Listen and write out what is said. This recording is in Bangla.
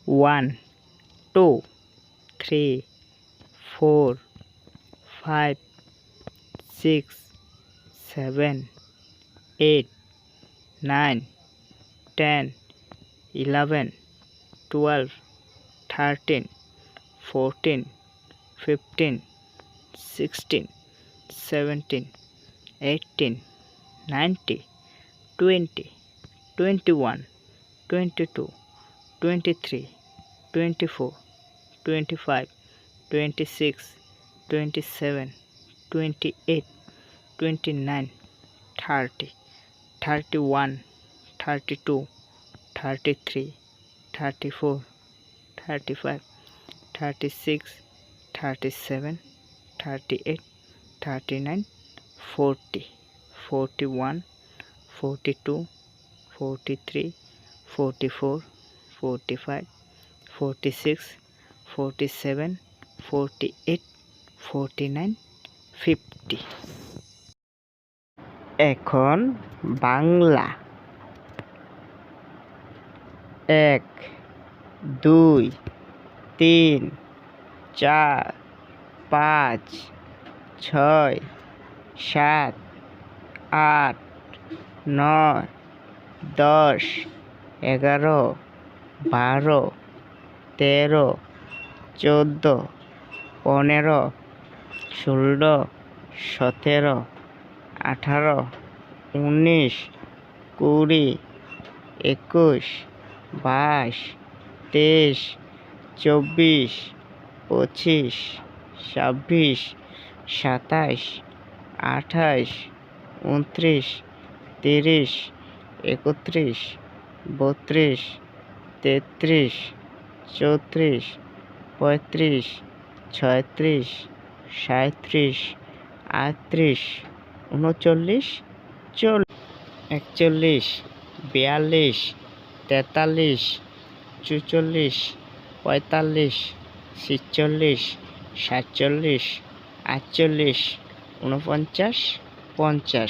1 2 3 4 5 6 7 8 9 10 11 12 13 14 15 16 17 18 19 20 21 22 23 24 25 26 27 28 29 30 31 32 33 34 35 36 37 38 39 40 41 42 43 44 45 46 47 48 49 50 এখন বাংলা 1 2 3 4 5 6 7 8 9 10 11 12 13 14 15 16 17 18 19 20 21 22 23 24 25 26 27 28 29 30 31 32 33 34 35 36 37 38 39 40 41 42 43 44 45 46 47 48 49 50